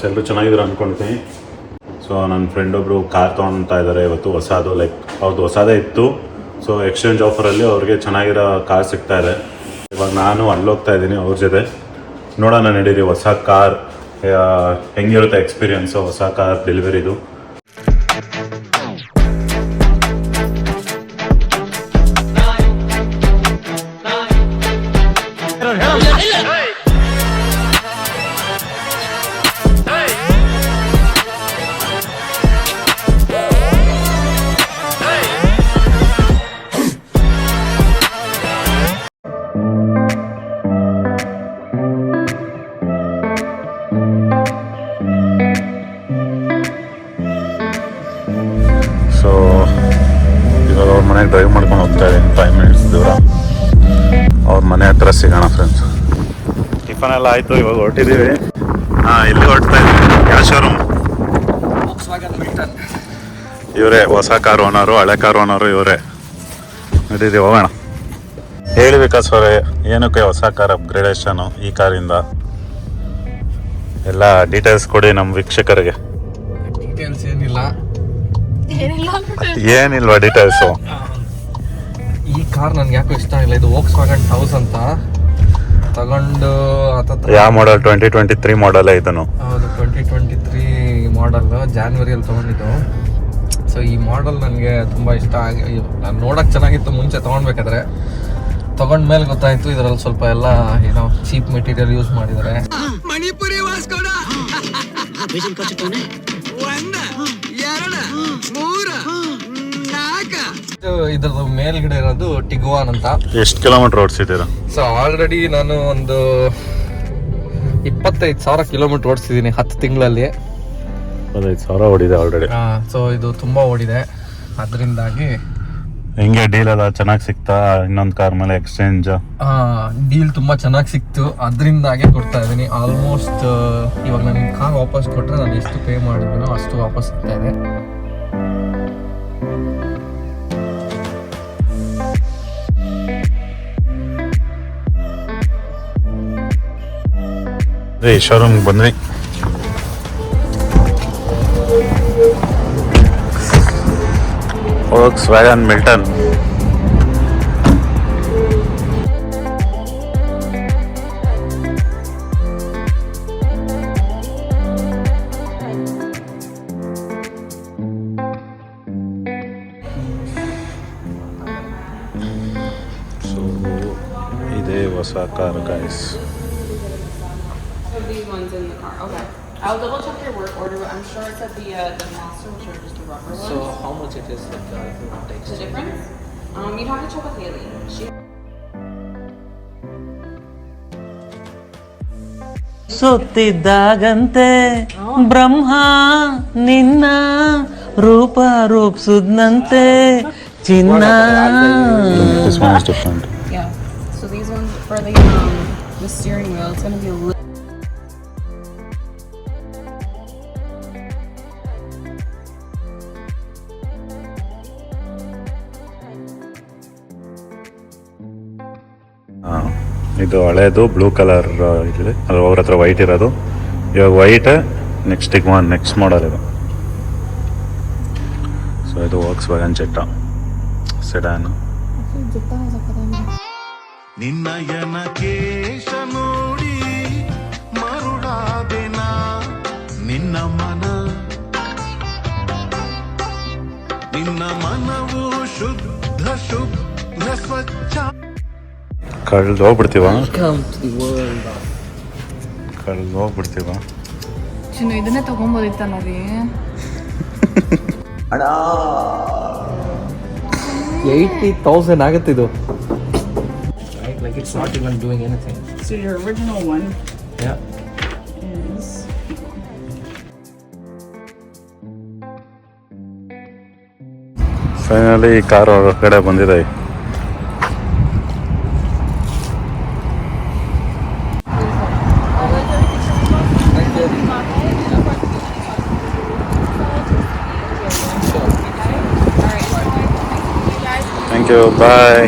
ಎಲ್ಲರೂ ಚೆನ್ನಾಗಿದ್ರು ಅಂದ್ಕೊಳ್ತೀನಿ. ಸೊ ನನ್ನ ಫ್ರೆಂಡ್ ಒಬ್ಬರು ಕಾರ್ ತೊಗೊಳ್ತಾ ಇದ್ದಾರೆ ಇವತ್ತು, ಹೊಸದು, ಲೈಕ್ ಅವ್ರದ್ದು ಹೊಸದೇ ಇತ್ತು. ಸೊ ಎಕ್ಸ್ಚೇಂಜ್ ಆಫರಲ್ಲಿ ಅವ್ರಿಗೆ ಚೆನ್ನಾಗಿರೋ ಕಾರ್ ಸಿಗ್ತಾ ಇದೆ. ಇವಾಗ ನಾನು ಅಲ್ಲೋಗ್ತಾ ಇದ್ದೀನಿ ಅವ್ರ ಜೊತೆ. ನೋಡೋಣ ನಡೀರಿ ಹೊಸ ಕಾರ್ ಹೆಂಗಿರುತ್ತೆ ಎಕ್ಸ್ಪೀರಿಯನ್ಸು, ಹೊಸ ಕಾರ್ ಡೆಲಿವರಿದು. ಸೊ ಇವಾಗ ಅವ್ರ ಮನೆಗೆ ಡ್ರೈವ್ ಮಾಡ್ಕೊಂಡು ಹೋಗ್ತಾ ಇದ್ದೀನಿ, 5 ಮಿನಿಟ್ಸ್ ದೂರ. ಅವ್ರ ಮನೆ ಹತ್ರ ಸಿಗೋಣ ಫ್ರೆಂಡ್ಸ್. ಟಿಫನ್ ಎಲ್ಲ ಆಯಿತು, ಇವಾಗ ಹೊರಟಿದ್ದೀವಿ. ಇಲ್ಲಿ ಹೊರಡ್ತಾ ಇದ್ದೀವಿ. ಯಾವ ಶೋರೂಮ್? ಇವರೇ ಹೊಸ ಕಾರ್ ಓನರು, ಹಳೆ ಕಾರ್ ಓನರು ಇವರೇ. ನಡೀರಿ ಹೋಗೋಣ. ಹೇಳಿ ವಿಕಾಸ್ ಅವರೇ, ಏನಕ್ಕೆ ಹೊಸ ಕಾರ್ ಅಪ್ಗ್ರೇಡೇಷನು ಈ ಕಾರಿಂದ? ಎಲ್ಲ ಡೀಟೇಲ್ಸ್ ಕೊಡಿ ನಮ್ಮ ವೀಕ್ಷಕರಿಗೆ. ಡೀಟೇಲ್ಸ್ ಏನಿಲ್ವಾ ಡೀಟೇಲ್ಸು? ಈ ಕಾರ್ ನನ್ಗೆ ಯಾಕೋ ಇಷ್ಟ ಆಗಿಲ್ಲ. ಇದು ವೋಕ್ಸ್ವ್ಯಾಗನ್ ಹೌಸ್ ಅಂತ ತಗೊಂಡು ಯಾವ ಮಾಡಲ್? 2023 ಮಾಡಲ್ ಇದನ್ನು? ಹೌದು, 2023 ಮಾಡಲ್, ಜಾನ್ವರಿಯಲ್ಲಿ ತೊಗೊಂಡಿದ್ದು. ಸೊ ಈ ಮಾಡಲ್ ನನಗೆ ತುಂಬ ಇಷ್ಟ ಆಗಿ, ನಾನು ನೋಡೋಕೆ ಚೆನ್ನಾಗಿತ್ತು ಮುಂಚೆ ತೊಗೊಳ್ಬೇಕಾದ್ರೆ. ತೊಗೊಂಡ್ಮೇಲೆ ಗೊತ್ತಾಯಿತು ಇದರಲ್ಲಿ ಸ್ವಲ್ಪ ಎಲ್ಲ ಏನೋ ಚೀಪ್ ಮೆಟೀರಿಯಲ್ ಯೂಸ್ ಮಾಡಿದ್ದಾರೆ. ಮಣಿಪುರಿ ವಾಸ್ಕೋಡ ಇದ್ರದ್ದು ಮೇಲ್ಗಡೆ ಇರೋದು ಟಿಗುವಾನ್ ಅಂತ. ಎಷ್ಟು ಕಿಲೋಮೀಟರ್ ಓಡಿಸಿದ್ದೀರಾ? ಸೊ ಆಲ್ರೆಡಿ ನಾನು ಒಂದು 25,000 ಕಿಲೋಮೀಟರ್ ಓಡಿಸಿದ್ದೀನಿ 10 ತಿಂಗಳಲ್ಲಿ. 25,000 ಓಡಿದೆ ಆಲ್ರೆಡಿ. ಸೊ ಇದು ತುಂಬಾ ಓಡಿದೆ. ಅದರಿಂದಾಗಿ ಹೆಂಗೆ ಡೀಲ್ ಎಲ್ಲ ಚೆನ್ನಾಗಿ ಸಿಕ್ತಾ? ಇನ್ನೊಂದು ಕಾರ್ ಮೇಲೆ ಎಕ್ಸ್ಚೇಂಜ್ ಡೀಲ್ ತುಂಬಾ ಚೆನ್ನಾಗಿ ಸಿಕ್ತು, ಅದರಿಂದಾಗೆ ಕೊಡ್ತಾ ಇದ್ದೀನಿ. ಆಲ್ಮೋಸ್ಟ್ ಇವಾಗ ನನಗೆ ಕಾರ್ ವಾಪಸ್ ಕೊಟ್ಟರೆ ನಾನು ಎಷ್ಟು ಪೇ ಮಾಡಿದ್ದೀನೋ ಅಷ್ಟು ವಾಪಸ್ ಸಿಗ್ತಾ ಇದೆ. ಶೋರೂಮ್ಗೆ ಬಂದ್ವಿ. Volkswagen Milton. ಸೊ ಇದೇ ಹೊಸ car guys. These ones in the car. Okay. I'll double check your work order, but I'm sure it's at the master, which are just the rubber ones. So how much it is like if you want to The exchange? difference? You'd have to check with Haley. She ಸುತ್ತಿದ್ದಾಗಂತೆ ಬ್ರಹ್ಮ ನಿನ್ನ ರೂಪ ರೂಪಿಸುದ್ನಂತೆ ಚಿನ್ನ. yeah. So these ones for the steering wheel, it's gonna be a little. ಇದು ಹಳೇದು blue colour ಇದೆ, ಅದು ಅವ್ರ ಹತ್ರ white ಇರೋದು. ಇವಾಗ ವೈಟ್, ನೆಕ್ಸ್ಟ್ ಟಿಗುವಾನ್ ನೆಕ್ಸ್ಟ್ ಮಾಡಲ್ ಇದು. ಸೊ ಇದು ವೋಕ್ಸ್ವ್ಯಾಗನ್ ಜೆಟ್ಟಾ ಸೆಡಾನ್. ನಿನ್ನಯನ ಕೇಶ ನೋಡಿ ಮರುಳಾದೆನ ನಿನ್ನ ಮನವು ಶುದ್ಧ ಶುದ್ಧ ಸ್ವಚ್ಛ. ಕಳ್ದು ಹೋಗ್ಬಿಡ್ತೀವ? ಚಿನ್ನು ಇದನ್ನೇ ತಗೊಂಬೋದಿತ್ತ ನೋಡಿ. 80,000 ಆಗುತ್ತೆ ಇದು. Like it's not even doing anything. So your original one Yeah. is finally car ಹೊರಗಡೆ ಬಂದಿದೆ. Thank you. Bye.